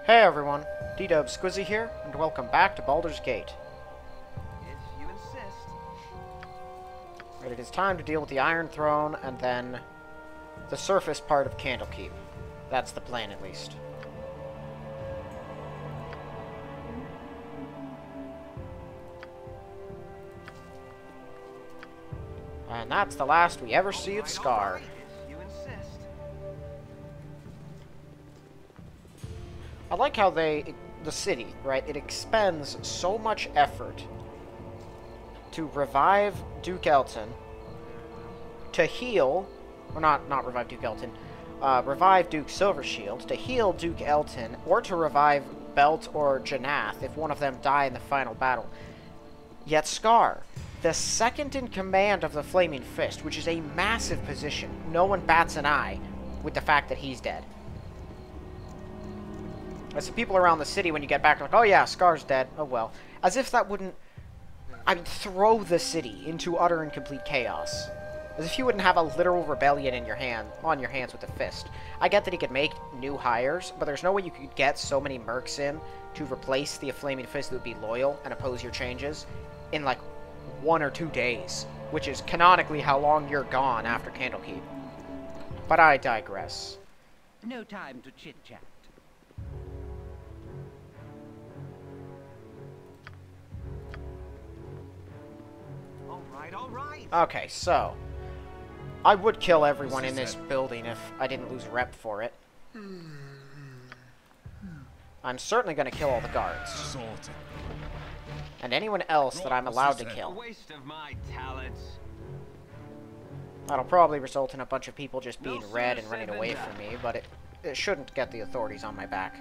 Hey everyone, D-Dub Squizzy here, and welcome back to Baldur's Gate. If you insist. But it is time to deal with the Iron Throne, and then the surface part of Candlekeep. That's the plan, at least. And that's the last we ever see of Scar. If you insist. I like how the city, right, it expends so much effort to revive Duke Elton, to heal, or not revive Duke Elton, revive Duke Silvershield, to heal Duke Elton, or to revive Belt or Janath if one of them die in the final battle. Yet Scar, the second in command of the Flaming Fist, which is a massive position, no one bats an eye with the fact that he's dead. As the people around the city, when you get back, are like, oh yeah, Scar's dead. Oh well. As if that wouldn't, throw the city into utter and complete chaos. As if you wouldn't have a literal rebellion in your on your hands with the fist. I get that he could make new hires, but there's no way you could get so many mercs in to replace the Flaming Fist that would be loyal and oppose your changes in like 1 or 2 days, which is canonically how long you're gone after Candlekeep. But I digress. No time to chit-chat. All right. Okay, so I would kill everyone in this building if I didn't lose rep for it. I'm certainly going to kill all the guards. And anyone else that I'm allowed to A kill. waste of my talents. That'll probably result in a bunch of people just being No red sooner and running said away than from me, but it shouldn't get the authorities on my back.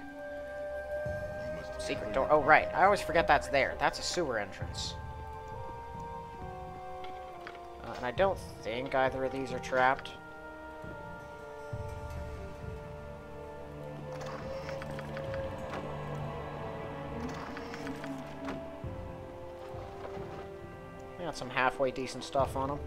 Secret door. Oh, right. I always forget that's there. That's a sewer entrance. And I don't think either of these are trapped. Got some halfway decent stuff on them.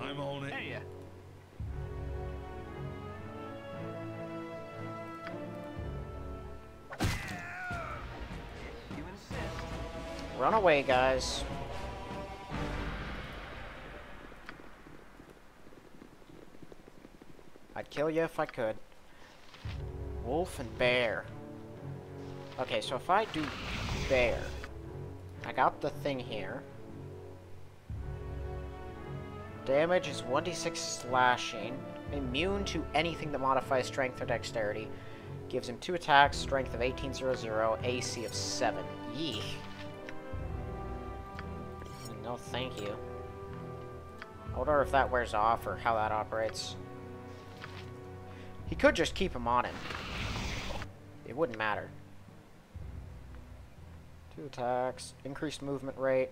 I'm on it. Hey, you insist. Run away, guys. I'd kill you if I could. Wolf and bear. Okay, so if I do bear, I got the thing here. Damage is 1d6 slashing. Immune to anything that modifies strength or dexterity. Gives him 2 attacks, strength of 1800, AC of 7. Yeesh. No, thank you. I wonder if that wears off or how that operates. He could just keep him on him. It wouldn't matter. 2 attacks, increased movement rate.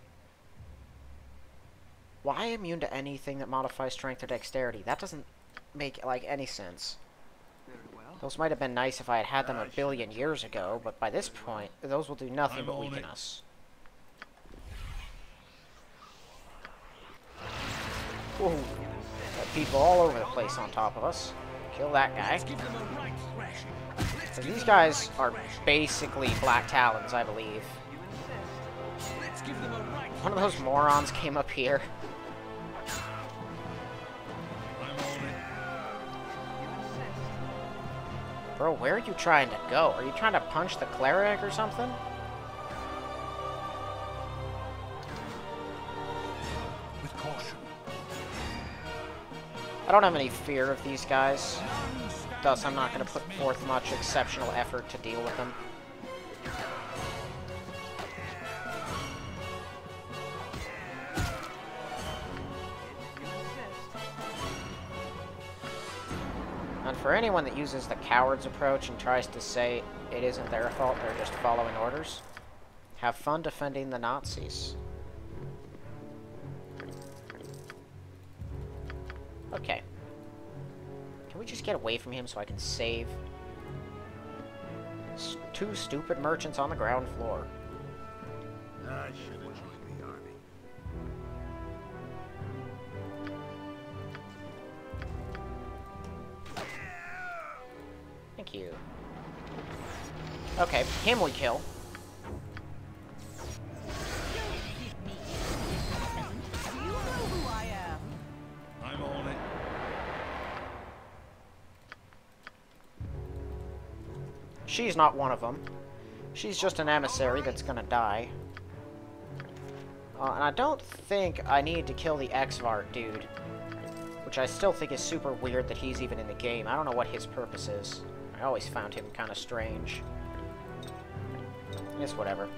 Why immune to anything that modifies strength or dexterity? That doesn't make, like, any sense. Very well. Those might have been nice if I had had them a billion years ago, but by this point, those will do nothing but weaken us. Ooh, got people all over the place on top of us. Kill that guy. So these guys are basically Black Talons, I believe. One of those morons came up here. Bro, where are you trying to go? Are you trying to punch the cleric or something? With caution. I don't have any fear of these guys. Thus, I'm not going to put forth much exceptional effort to deal with them. And for anyone that uses the coward's approach and tries to say it isn't their fault, they're just following orders, have fun defending the Nazis. Okay. Can we just get away from him so I can save? 2 stupid merchants on the ground floor. I should have joined the army. Thank you. Okay, him we kill. Do you know who I am? I'm on it. She's not one of them. She's just an emissary that's gonna die. And I don't think I need to kill the Exvart dude. Which I still think is super weird that he's even in the game. I don't know what his purpose is. I always found him kind of strange. It's whatever.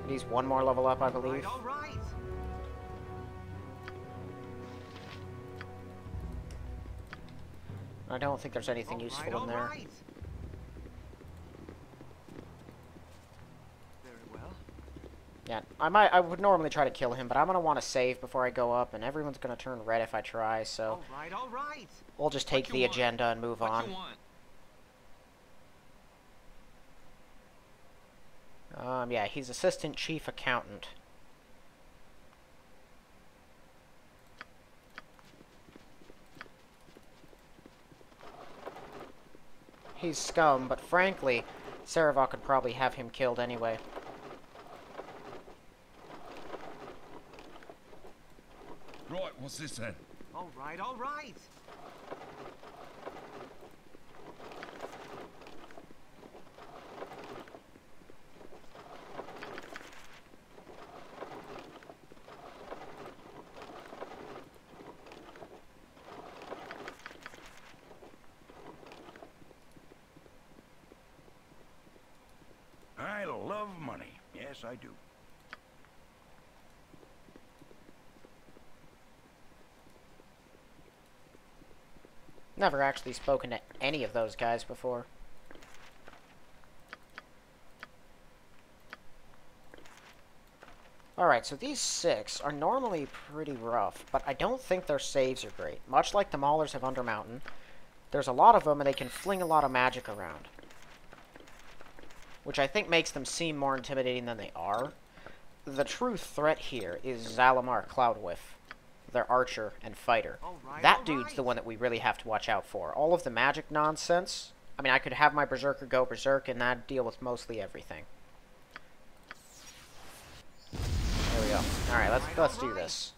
He's one more level up, I believe. All right. I don't think there's anything useful in there. Right. Very well. Yeah, I would normally try to kill him, but I'm gonna want to save before I go up, and everyone's gonna turn red if I try, so All right. we'll just take the agenda and move on. Yeah, he's assistant chief accountant. He's scum, but frankly, Sarevok could probably have him killed anyway. Right, what's this then? All right. I love money. Yes, I do. Never actually spoken to any of those guys before. Alright, so these 6 are normally pretty rough, but I don't think their saves are great. Much like the Maulers of Undermountain, there's a lot of them and they can fling a lot of magic around. Which I think makes them seem more intimidating than they are. The true threat here is Zalamar Cloudwhif, their archer and fighter. That dude's the one that we really have to watch out for. All of the magic nonsense, I mean, I could have my Berserker go Berserk and that'd deal with mostly everything. There we go. Alright, let's do this.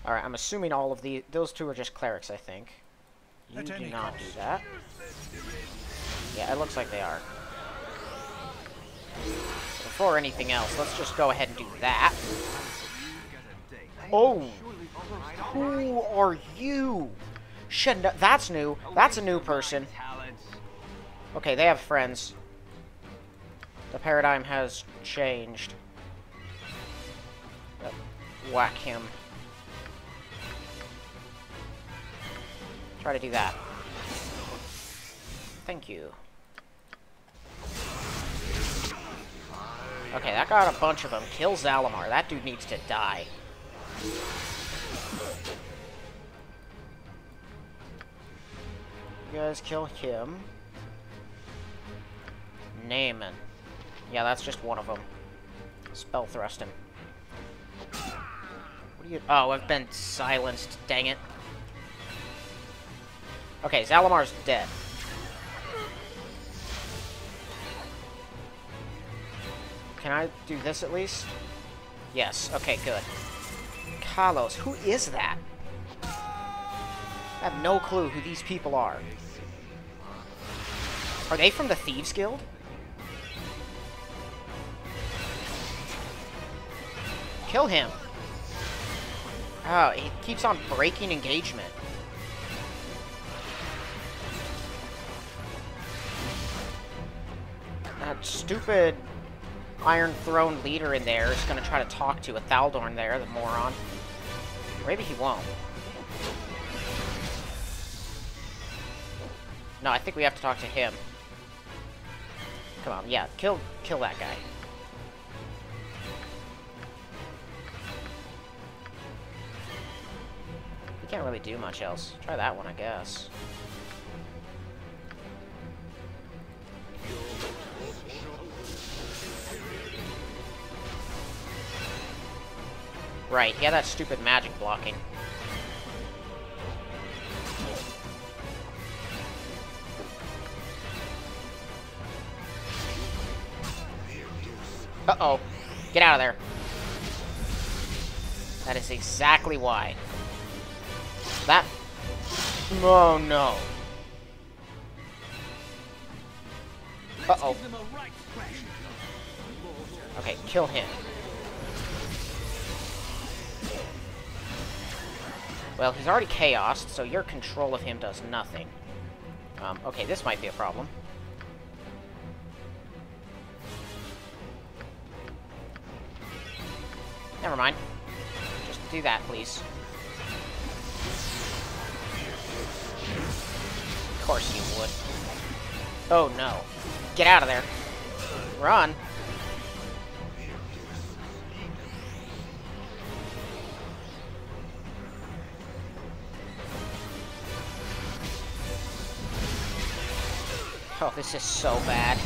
Alright, I'm assuming all of those 2 are just clerics, I think. You do not do that. Yeah, it looks like they are. Before anything else, let's just go ahead and do that. Oh! Who are you? That's new. That's a new person. Okay, they have friends. The paradigm has changed. Whack him. Try to do that. Thank you. Okay, that got a bunch of them. Kill Zalamar. That dude needs to die. You guys kill him. Naaman. Yeah, that's just one of them. Spell thrust him. What are you... Oh, I've been silenced. Dang it. Okay, Zalamar's dead. Can I do this at least? Yes. Okay, good. Kalos. Who is that? I have no clue who these people are. Are they from the Thieves Guild? Kill him. Oh, he keeps on breaking engagement. That stupid Iron Throne leader in there is going to try to talk to a Thaldorn there, the moron. Maybe he won't. No, I think we have to talk to him. Come on, yeah, kill that guy. We can't really do much else. Try that one, I guess. Right, he had that stupid magic blocking. Uh-oh. Get out of there. That is exactly why. That... Oh, no. Uh-oh. Okay, kill him. Well, he's already chaosed, so your control of him does nothing. Okay, this might be a problem. Never mind. Just do that, please. Of course you would. Oh, no. Get out of there. Run. Oh, this is so bad.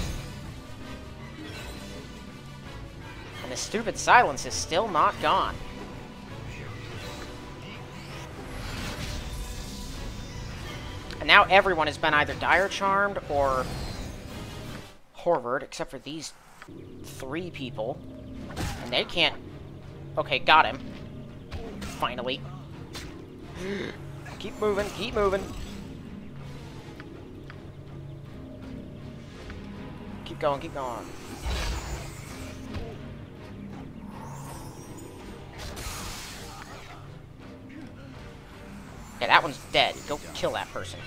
And the stupid silence is still not gone. And now everyone has been either Dire Charmed or Horrored, except for these 3 people. And they can't... Okay, got him. Finally. Keep moving, keep moving. Keep going, keep going. Okay, that one's dead. Go kill that person.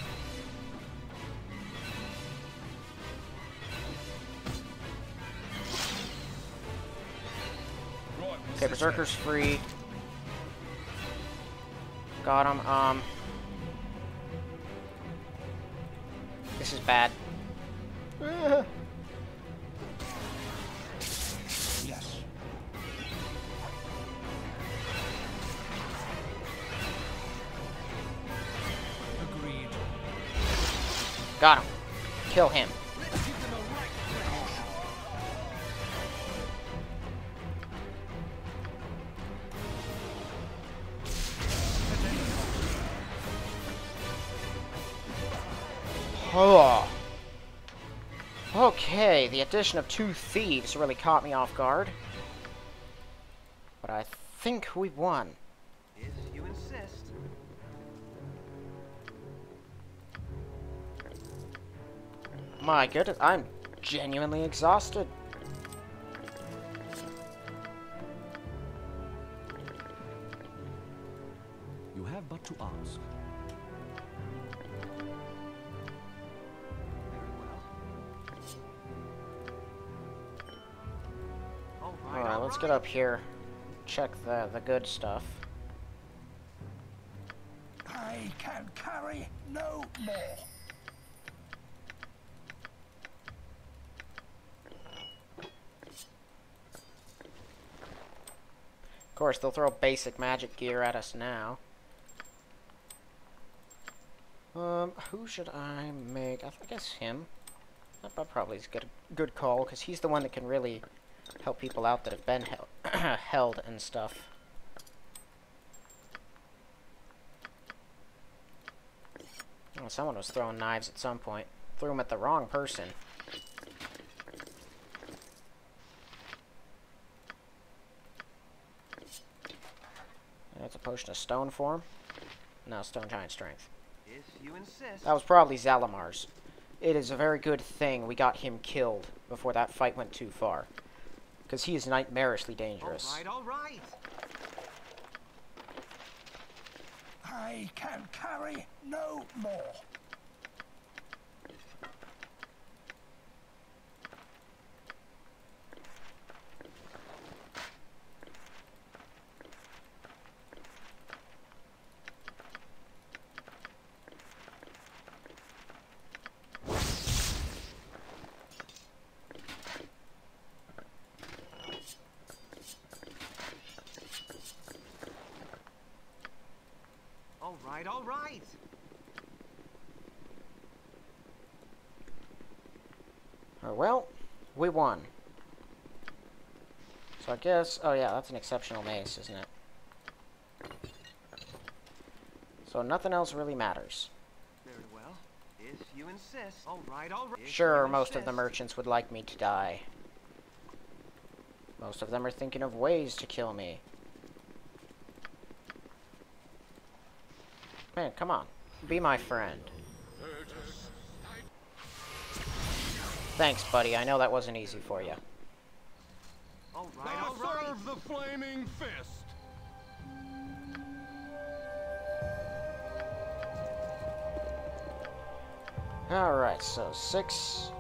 Okay, Berserker's free. Got him. This is bad. Yes. Agreed. Got him. Kill him. Oh. Okay, the addition of 2 thieves really caught me off guard. But I think we won. If you insist. My goodness, I'm genuinely exhausted. You have but to ask. Alright, let's get up here. Check the good stuff. I can carry no more. Of course, they'll throw basic magic gear at us now. Who should I make? I guess him. That probably is a good call, because he's the one that can really help people out that have been held and stuff. Oh, someone was throwing knives at some point. Threw them at the wrong person. That's a potion of stone form. Now stone giant strength. If you insist. That was probably Zalamar's. It is a very good thing we got him killed before that fight went too far. Because he is nightmarishly dangerous. All right, all right. I can carry no more. All right, all right. Well, we won. So I guess... Oh yeah, that's an exceptional mace, isn't it? So nothing else really matters. Very well. If you insist. All right, all right. If Sure, you most of the insist. merchants would like me to die. Most of them are thinking of ways to kill me. Man, come on. Be my friend. Thanks, buddy. I know that wasn't easy for you. All right, all right. Serve the flaming fist. Alright, so 6.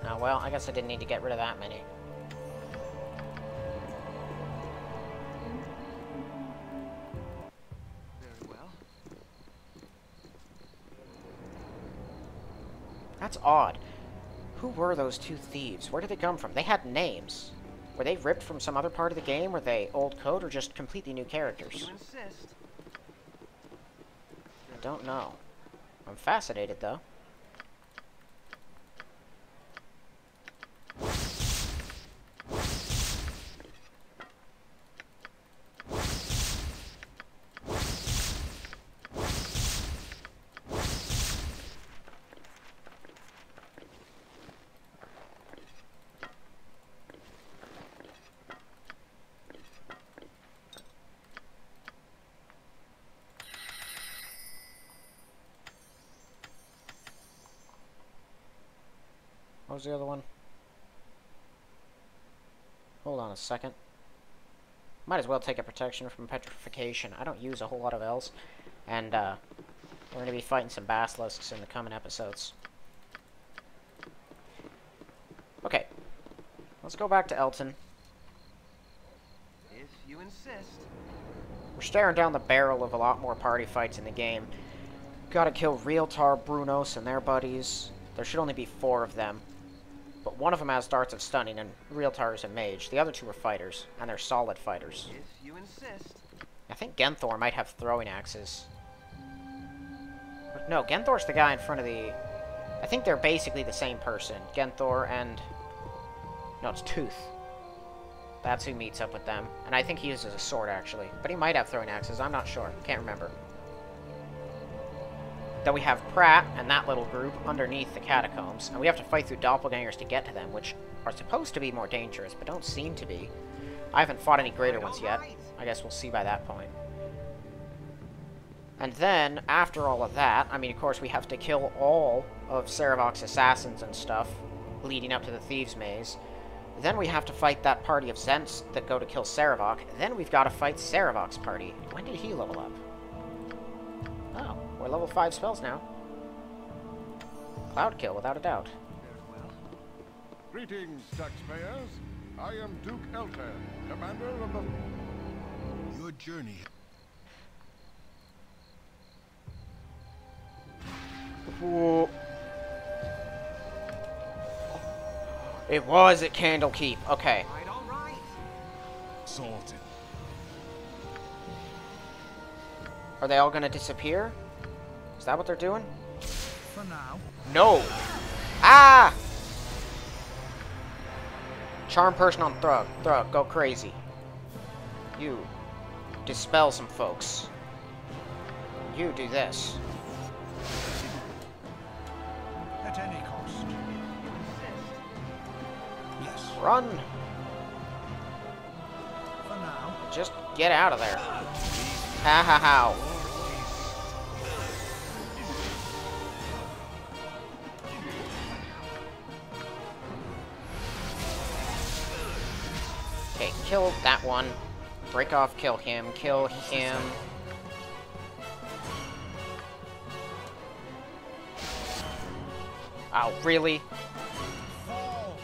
Oh, well, I guess I didn't need to get rid of that many. Very well. That's odd. Who were those two thieves? Where did they come from? They had names. Were they ripped from some other part of the game? Were they old code or just completely new If characters? you insist. I don't know. I'm fascinated, though. What was the other one? Hold on a second. Might as well take a protection from petrification. I don't use a whole lot of L's. And, we're going to be fighting some basilisks in the coming episodes. Okay. Let's go back to Elton. If you insist. We're staring down the barrel of a lot more party fights in the game. Gotta kill Realtar, Brunos, and their buddies. There should only be 4 of them. But one of them has darts of stunning, and Realtar is a mage. The other 2 are fighters, and they're solid fighters. If you insist. I think Genthor might have throwing axes. No, Genthor's the guy in front of the... I think they're basically the same person. Genthor and... No, it's Tooth. That's who meets up with them. And I think he uses a sword, actually. But he might have throwing axes. I'm not sure. Can't remember. Then we have Pratt and that little group underneath the catacombs. And we have to fight through doppelgangers to get to them, which are supposed to be more dangerous, but don't seem to be. I haven't fought any greater ones yet. I guess we'll see by that point. And then, after all of that, I mean, of course, we have to kill all of Saravok's assassins and stuff, leading up to the Thieves' Maze. Then we have to fight that party of Zents that go to kill Saravok. Then we've got to fight Saravok's party. When did he level up? Oh, we're level 5 spells now. Cloud kill, without a doubt. Very well. Greetings, taxpayers. I am Duke Elter, commander of the... Your journey... Whoa. It was at Candlekeep. Okay. All right, all right. Salted. Are they all gonna disappear? Is that what they're doing? For now. No! Ah! Charm person on Thrug. Thrug, go crazy. You. Dispel some folks. You do this. At any cost. If you insist. Yes. Run! For now. Just get out of there. Ha ha ha. Okay, kill that one. Break off, kill him, kill him. Oh, really? Fall.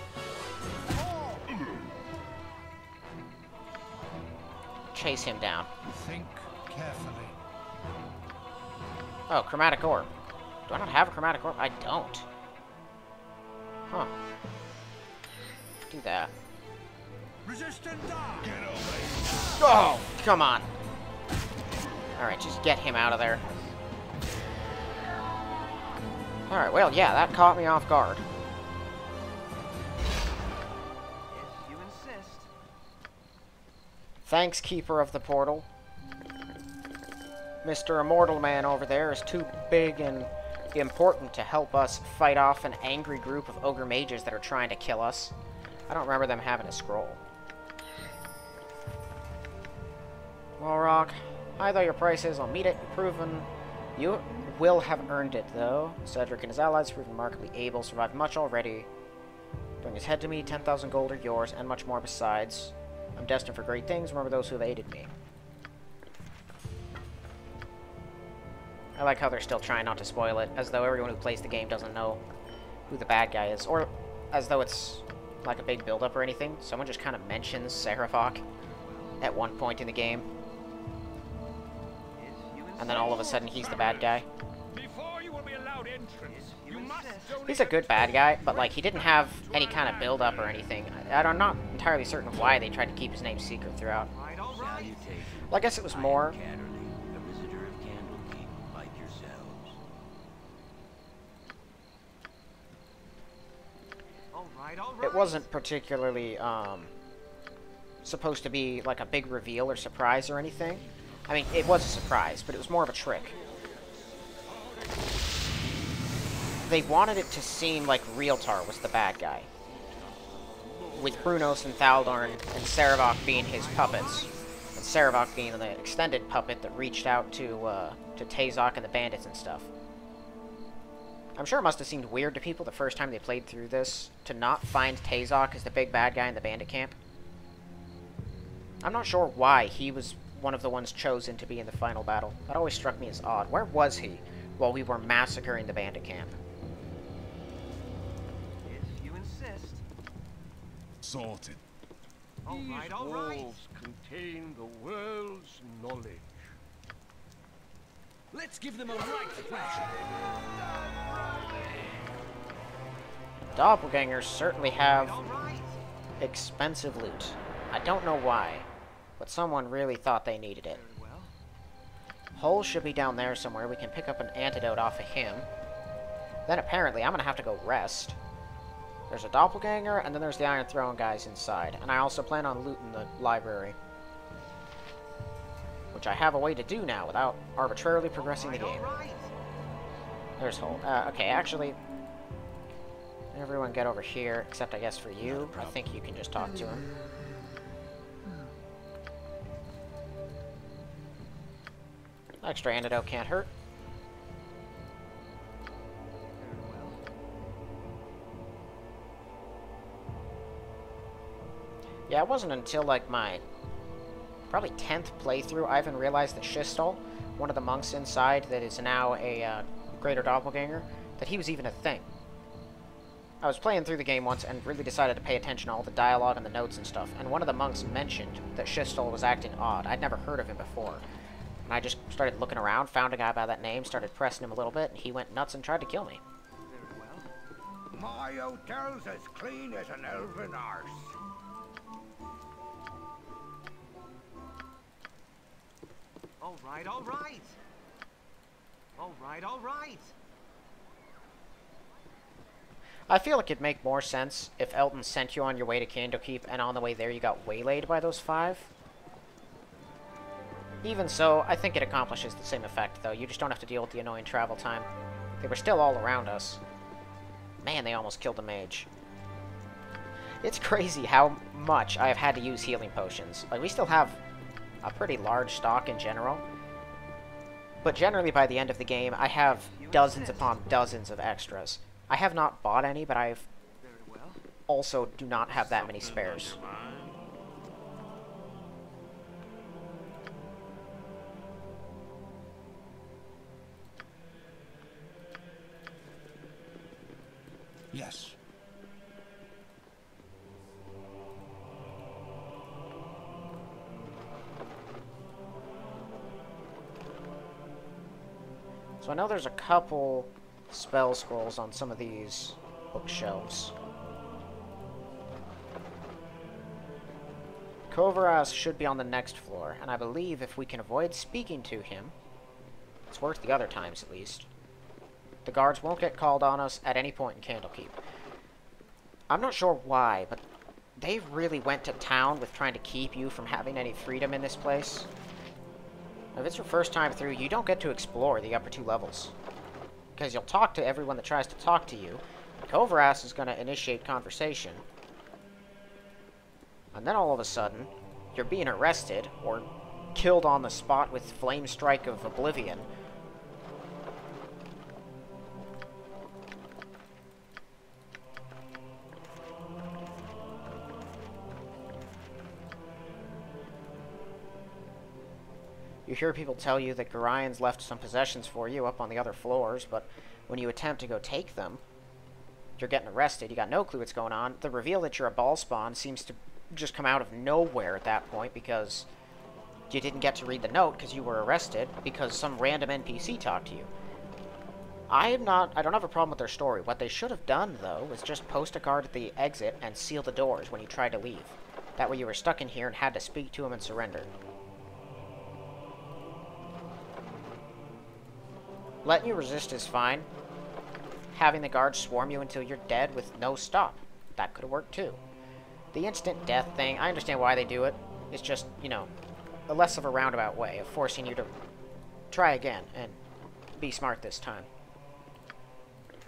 Chase him down. Think carefully. Oh, chromatic orb. Do I not have a chromatic orb? I don't. Huh. Do that. Resist and die. Oh, come on. Alright, just get him out of there. Alright, well, yeah, that caught me off guard. If you insist. Thanks, Keeper of the Portal. Mr. Immortal Man over there is too big and important to help us fight off an angry group of ogre mages that are trying to kill us. I don't remember them having a scroll. Well, Rock, high though your price is, I'll meet it. You've proven you will have earned it, though. Cedric and his allies proved remarkably able, survived much already. Bring his head to me, 10,000 gold are yours, and much more besides. I'm destined for great things. Remember those who have aided me. I like how they're still trying not to spoil it, as though everyone who plays the game doesn't know who the bad guy is, or as though it's like a big build-up or anything. Someone just kind of mentions Serafok at one point in the game, and then all of a sudden he's the bad guy. Before you will be allowed entrance, you must He's a good bad guy, but like he didn't have any kind of build-up or anything. I'm not entirely certain why they tried to keep his name secret throughout. Well, I guess it was more. It wasn't particularly supposed to be like a big reveal or surprise or anything. I mean, it was a surprise, but it was more of a trick. They wanted it to seem like Realtar was the bad guy, with Brunos and Thaldorn and Sarevok being his puppets, and Sarevok being the extended puppet that reached out to Tazok and the bandits and stuff. I'm sure it must have seemed weird to people the first time they played through this to not find Tazok as the big bad guy in the bandit camp. I'm not sure why he was one of the ones chosen to be in the final battle. That always struck me as odd. Where was he while we were massacring the bandit camp? If you insist. Sorted. All right, all right. walls contain the world's knowledge. Let's give them a right thrashing. Doppelgangers certainly have All right. expensive loot. I don't know why, but someone really thought they needed it. Very well. Hull should be down there somewhere. We can pick up an antidote off of him. Then apparently I'm gonna have to go rest. There's a doppelganger, and then there's the Iron Throne guys inside. And I also plan on looting the library, which I have a way to do now without arbitrarily progressing the game. All right. There's Hull. Okay, actually, everyone get over here, except I guess for you. I think you can just talk to him. Extra antidote can't hurt. Very well. Yeah, it wasn't until like my probably 10th playthrough I even realized that Shistol, one of the monks inside that is now a greater doppelganger, that he was even a thing. I was playing through the game once and really decided to pay attention to all the dialogue and the notes and stuff, and one of the monks mentioned that Shistol was acting odd. I'd never heard of him before. And I just started looking around, found a guy by that name, started pressing him a little bit, and he went nuts and tried to kill me. Very well. My hotel's as clean as an elven arse. All right, all right. All right, all right. I feel like it'd make more sense if Elton sent you on your way to Candlekeep, and on the way there you got waylaid by those 5. Even so, I think it accomplishes the same effect, though. You just don't have to deal with the annoying travel time. They were still all around us. Man, they almost killed a mage. It's crazy how much I've had to use healing potions. Like, we still have a pretty large stock in general. But generally, by the end of the game, I have dozens upon dozens of extras. I have not bought any, but I Very well. also do not have that many spares. Yes. So I know there's a couple spell scrolls on some of these bookshelves. Kovaras should be on the next floor, and I believe if we can avoid speaking to him, it's worth the other times at least. The guards won't get called on us at any point in Candlekeep. I'm not sure why, but they really went to town with trying to keep you from having any freedom in this place. If it's your first time through, you don't get to explore the upper 2 levels. Because you'll talk to everyone that tries to talk to you. Kovras is going to initiate conversation. And then all of a sudden, you're being arrested, or killed on the spot with Flame Strike of Oblivion. You hear people tell you that Gorian's left some possessions for you up on the other floors, but when you attempt to go take them, you're getting arrested. You got no clue what's going on. The reveal that you're a ball spawn seems to just come out of nowhere at that point, because you didn't get to read the note because you were arrested because some random NPC talked to you. I don't have a problem with their story. What they should have done, though, was just post a guard at the exit and seal the doors when you tried to leave. That way you were stuck in here and had to speak to him and surrender. Letting you resist is fine. Having the guards swarm you until you're dead with no stop. That could have worked too. The instant death thing, I understand why they do it. It's just, you know, a less of a roundabout way of forcing you to try again and be smart this time.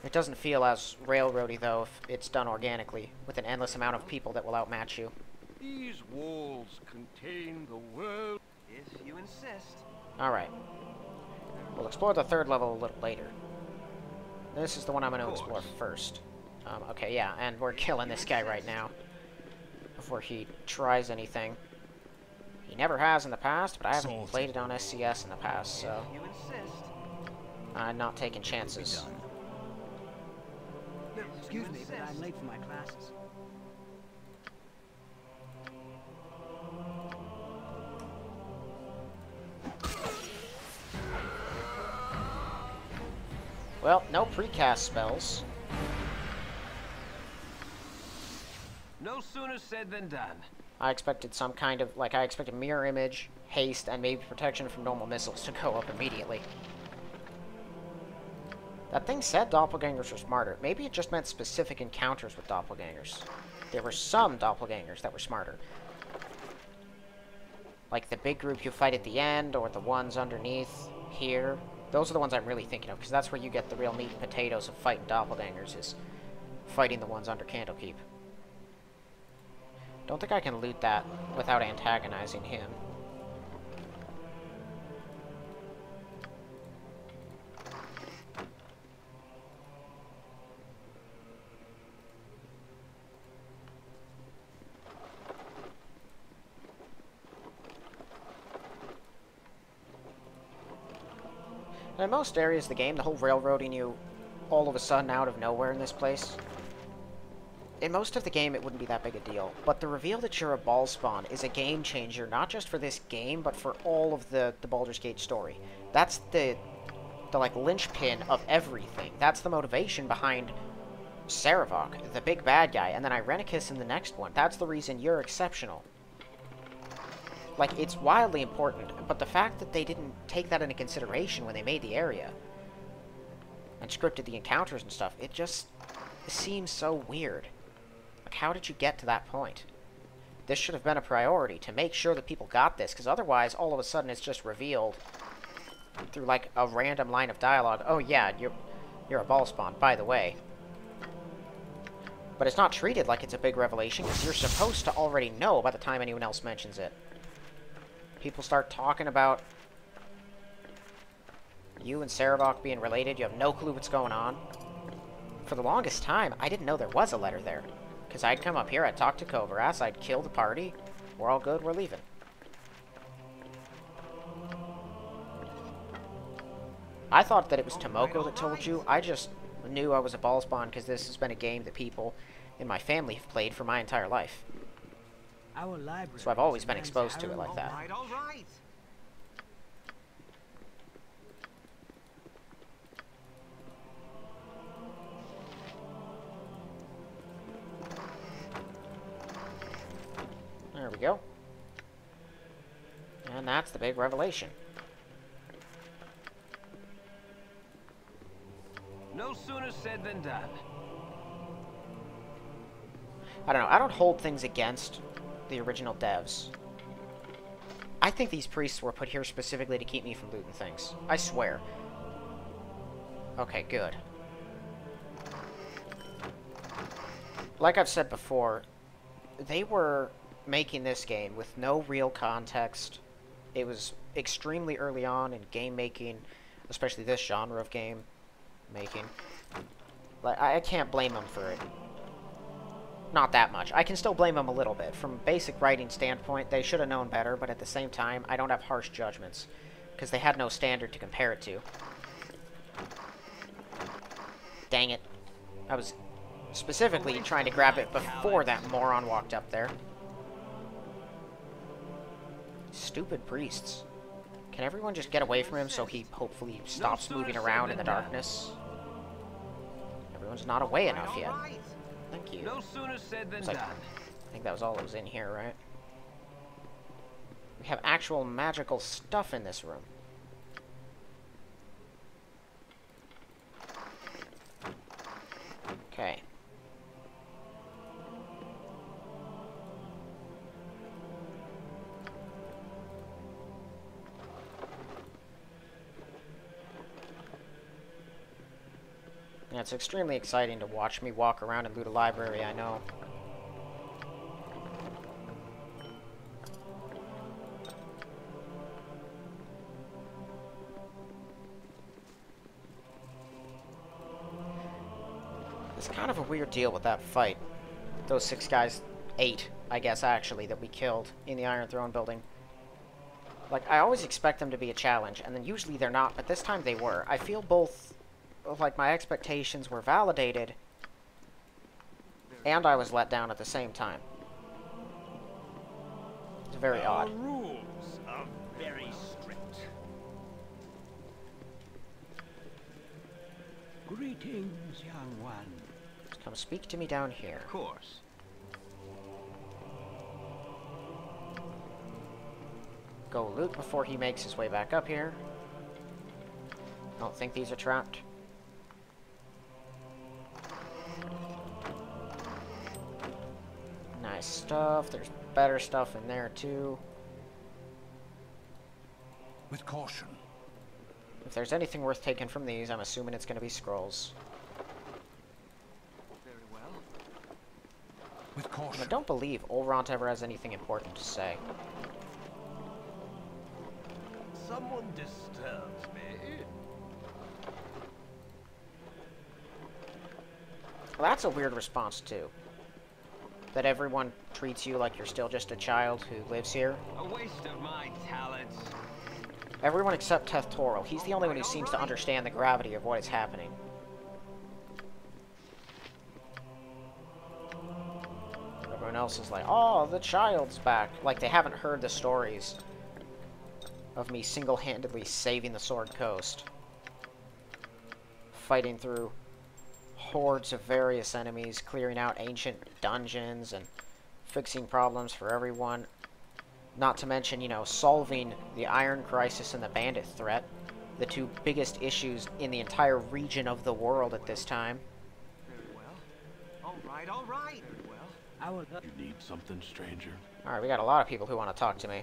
It doesn't feel as railroady, though, if it's done organically, with an endless amount of people that will outmatch you. These walls contain the world. If you insist. Alright. We'll explore the 3rd level a little later. This is the one I'm going to explore first. Okay, yeah, and we're killing this guy right now. Before he tries anything. He never has in the past, but I haven't played it on SCS in the past, so... You insist. I'm not taking chances. Excuse me, but I'm late for my classes. Well, no precast spells. No sooner said than done. I expected some kind of, I expected mirror image, haste, and maybe protection from normal missiles to go up immediately. That thing said doppelgangers were smarter. Maybe it just meant specific encounters with doppelgangers. There were some doppelgangers that were smarter. Like the big group you fight at the end, or the ones underneath here. Those are the ones I'm really thinking of, because that's where you get the real meat and potatoes of fighting doppelgangers, is fighting the ones under Candlekeep. Don't think I can loot that without antagonizing him. And in most areas of the game, the whole railroading you all of a sudden out of nowhere in this place, in most of the game it wouldn't be that big a deal, but the reveal that you're a ball spawn is a game changer, not just for this game, but for all of the Baldur's Gate story. That's the like linchpin of everything. That's the motivation behind Sarevok, the big bad guy, and then Irenicus in the next one. That's the reason you're exceptional. Like, it's wildly important, but the fact that they didn't take that into consideration when they made the area and scripted the encounters and stuff, it just seems so weird. Like, how did you get to that point? This should have been a priority, to make sure that people got this, because otherwise, all of a sudden, it's just revealed through, like, a random line of dialogue. Oh, yeah, you're a ball spawn, by the way. But it's not treated like it's a big revelation, because you're supposed to already know by the time anyone else mentions it. People start talking about you and Sarevok being related. You have no clue what's going on. For the longest time, I didn't know there was a letter there. Because I'd come up here, I'd talk to Kovras, I'd kill the party. We're all good, we're leaving. I thought that it was Tomoko that told you. I just knew I was a ball spawn because this has been a game that people in my family have played for my entire life. Our library. So I've always been exposed to it like that. All right. There we go. And that's the big revelation. No sooner said than done. I don't know. I don't hold things against the original devs. I think these priests were put here specifically to keep me from looting things. I swear. Okay, good. Like I've said before, they were making this game with no real context. It was extremely early on in game making, especially this genre of game making. Like, I can't blame them for it. Not that much. I can still blame them a little bit. From a basic writing standpoint, they should have known better, but at the same time, I don't have harsh judgments, because they had no standard to compare it to. Dang it. I was specifically trying to grab it before that moron walked up there. Stupid priests. Can everyone just get away from him so he hopefully stops moving around in the darkness? Everyone's not away enough yet. Thank you. No sooner said than Done. I think that was all that was in here, right? We have actual magical stuff in this room. Okay. Yeah, it's extremely exciting to watch me walk around and loot a library, I know. It's kind of a weird deal with that fight. Those 6 guys, 8, I guess, actually, that we killed in the Iron Throne building. Like, I always expect them to be a challenge, and then usually they're not, but this time they were. I feel both, like, my expectations were validated, and I was let down at the same time. It's very odd. Our rules are very strict. Greetings, young one. Come speak to me down here. Of course. Go loot before he makes his way back up here. Don't think these are trapped. Nice stuff. There's better stuff in there too. With caution. If there's anything worth taking from these, I'm assuming it's going to be scrolls. Very well. With And caution. I don't believe Olront ever has anything important to say. Someone disturbs me. Well, that's a weird response too. That everyone treats you like you're still just a child who lives here. A waste of my talents. Everyone except Tethtoril. He's the only one who seems to understand the gravity of what is happening. Everyone else is like, oh, the child's back. Like they haven't heard the stories of me single-handedly saving the Sword Coast. Fighting through hordes of various enemies, clearing out ancient dungeons, and fixing problems for everyone. Not to mention, you know, solving the Iron Crisis and the Bandit threat. The 2 biggest issues in the entire region of the world at this time. Very well. All right, all right. Very well. I will. You need something, stranger? Alright, we got a lot of people who want to talk to me.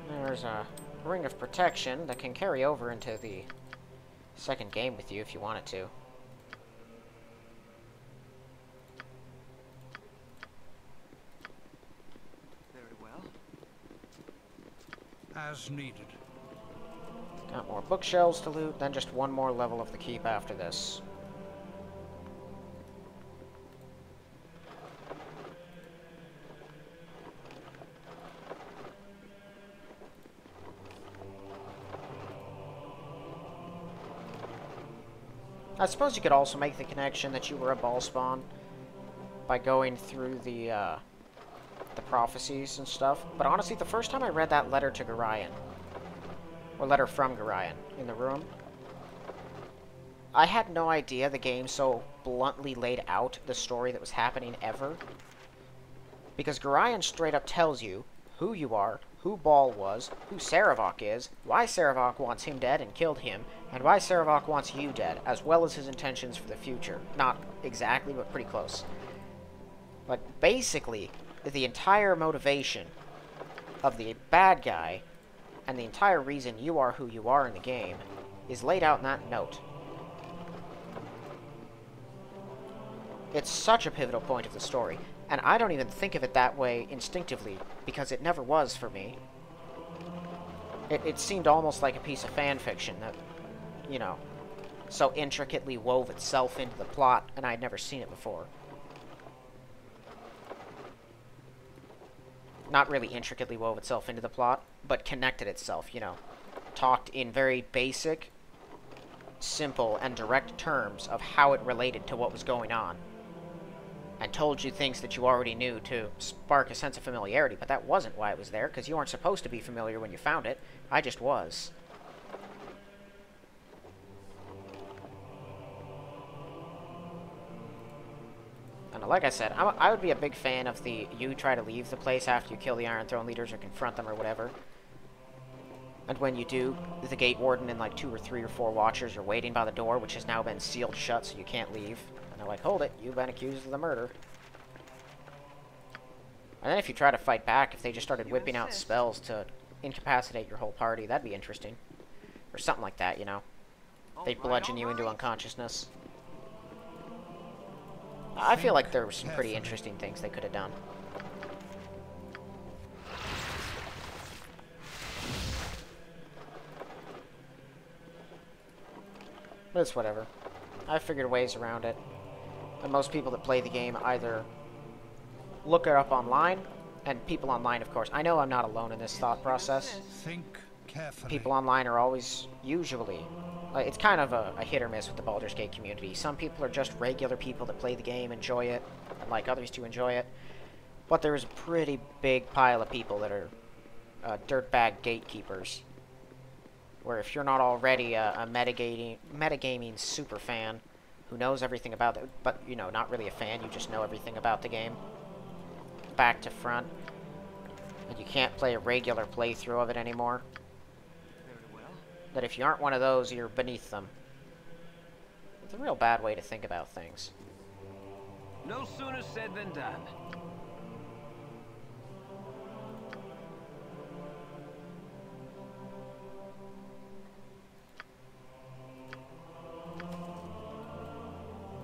There's a ring of protection that can carry over into the second game with you if you want it to. Very well. As needed. Got more bookshelves to loot, then just one more level of the keep after this. I suppose you could also make the connection that you were a ball spawn by going through the prophecies and stuff. But honestly, the first time I read that letter to Gorion, or letter from Gorion in the room, I had no idea the game so bluntly laid out the story that was happening ever. Because Gorion straight up tells you who you are, who Ball was, who Sarevok is, why Sarevok wants him dead and killed him, and why Sarevok wants you dead, as well as his intentions for the future. Not exactly, but pretty close. But basically, the entire motivation of the bad guy, and the entire reason you are who you are in the game, is laid out in that note. It's such a pivotal point of the story, and I don't even think of it that way instinctively, because it never was for me. It seemed almost like a piece of fan fiction that, you know, so intricately wove itself into the plot, and I'd never seen it before. Not really intricately wove itself into the plot, but connected itself, you know. Talked in very basic, simple, and direct terms of how it related to what was going on. And told you things that you already knew to spark a sense of familiarity, but that wasn't why it was there, because you weren't supposed to be familiar when you found it. I just was. And like I said, I would be a big fan of the you try to leave the place after you kill the Iron Throne leaders or confront them or whatever. And when you do, the gate warden and like 2 or 3 or 4 watchers are waiting by the door, which has now been sealed shut so you can't leave. And they're like, hold it, you've been accused of the murder. And then if you try to fight back, if they just started whipping out spells to incapacitate your whole party, that'd be interesting. Or something like that, you know. They'd bludgeon you into unconsciousness. I feel like there were some pretty interesting things they could have done. But it's whatever. I've figured ways around it. And most people that play the game either look it up online, and people online, of course. I know I'm not alone in this thought process. Think carefully. People online are always, usually, it's kind of a hit or miss with the Baldur's Gate community. Some people are just regular people that play the game, enjoy it, and like others to enjoy it. But there is a pretty big pile of people that are dirtbag gatekeepers. Where if you're not already a metagaming super fan who knows everything about it, but, you know, not really a fan, you just know everything about the game, back to front, and you can't play a regular playthrough of it anymore, that if you aren't one of those, you're beneath them. It's a real bad way to think about things. No sooner said than done.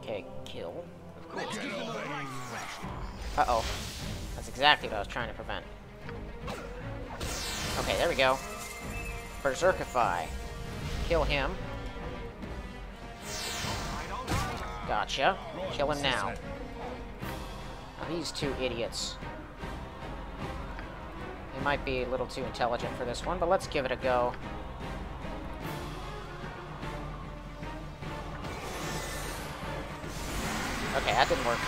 Okay, kill. Of course. Uh-oh. That's exactly what I was trying to prevent. Okay, there we go. Berserkify. Kill him. Gotcha. Kill him now. Now these 2 idiots. They might be a little too intelligent for this one, but let's give it a go. Okay, that didn't work.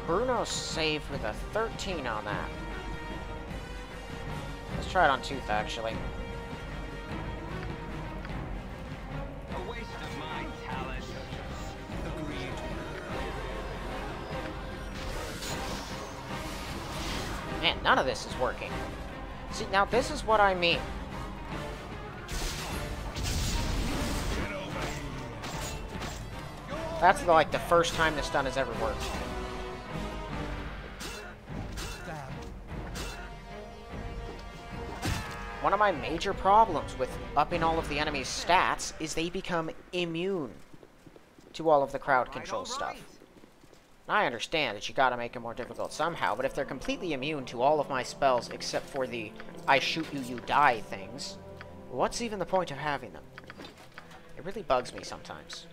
Bruno saved with a 13 on that. Let's try it on Tooth, actually. A waste of my talent. Agreed. Man, none of this is working. See, now this is what I mean. That's like the first time this stun has ever worked. One of my major problems with upping all of the enemy's stats is they become immune to all of the crowd control stuff. I understand that you gotta make it more difficult somehow, but if they're completely immune to all of my spells except for the I shoot you, you die things, what's even the point of having them? It really bugs me sometimes.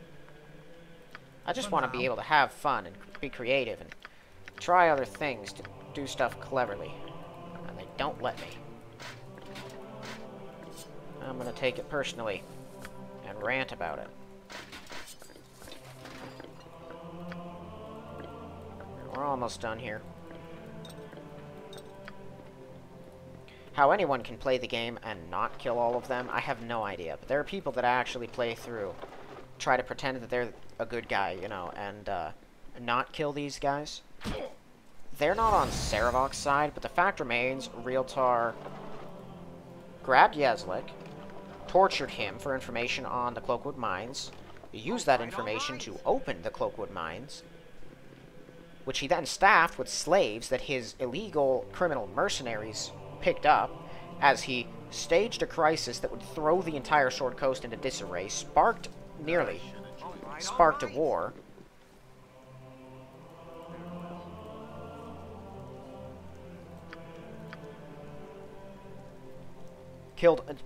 I just want to be able to have fun and be creative and try other things to do stuff cleverly. And they don't let me. I'm going to take it personally and rant about it. We're almost done here. How anyone can play the game and not kill all of them, I have no idea. But there are people that actually play through, try to pretend that they're a good guy, you know, and not kill these guys. They're not on Sarevok's side, but the fact remains, Realtar grabbed Yezlik, tortured him for information on the Cloakwood Mines, used that information to open the Cloakwood Mines, which he then staffed with slaves that his illegal criminal mercenaries picked up as he staged a crisis that would throw the entire Sword Coast into disarray, nearly sparked a war.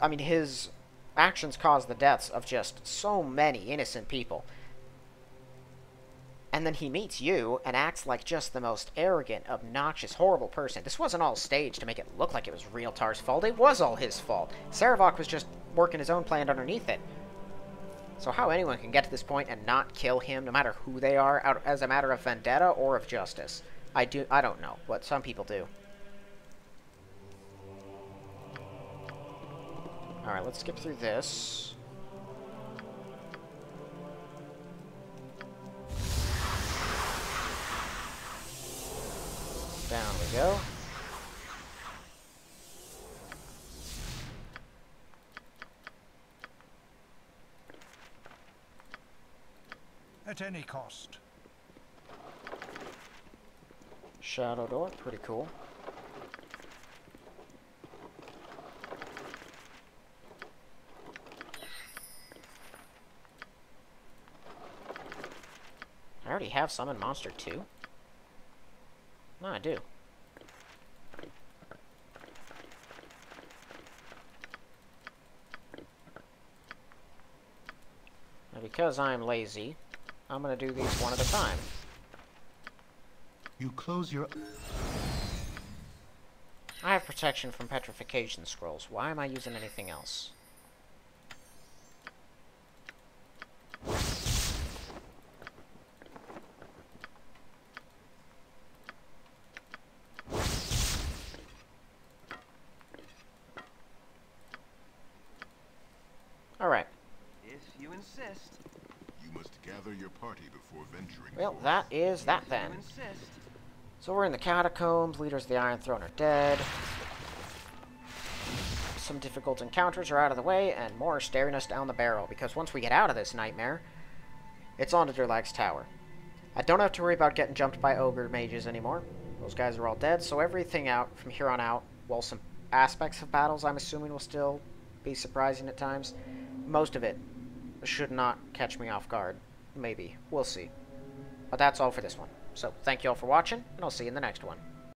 I mean, his actions caused the deaths of just so many innocent people. And then he meets you and acts like just the most arrogant, obnoxious, horrible person. This wasn't all staged to make it look like it was Realtar's fault. It was all his fault. Sarevok was just working his own plan underneath it. So how anyone can get to this point and not kill him, no matter who they are, as a matter of vendetta or of justice, I don't know, but some people do. Alright, let's skip through this. Down we go. At any cost. Shadow door, pretty cool. I already have Summon Monster 2. No, I do. Now, because I'm lazy, I'm gonna do these one at a time. You close your... I have protection from petrification scrolls. Why am I using anything else? Alright. If you insist. You must gather your party before venturing. Well, that is that then. You insist. So we're in the catacombs, leaders of the Iron Throne are dead. Some difficult encounters are out of the way, and more are staring us down the barrel, because once we get out of this nightmare, it's on to Durlag's Tower. I don't have to worry about getting jumped by ogre mages anymore. Those guys are all dead, so everything out from here on out, while some aspects of battles I'm assuming will still be surprising at times, most of it should not catch me off guard. Maybe. We'll see. But that's all for this one. So, thank you all for watching, and I'll see you in the next one.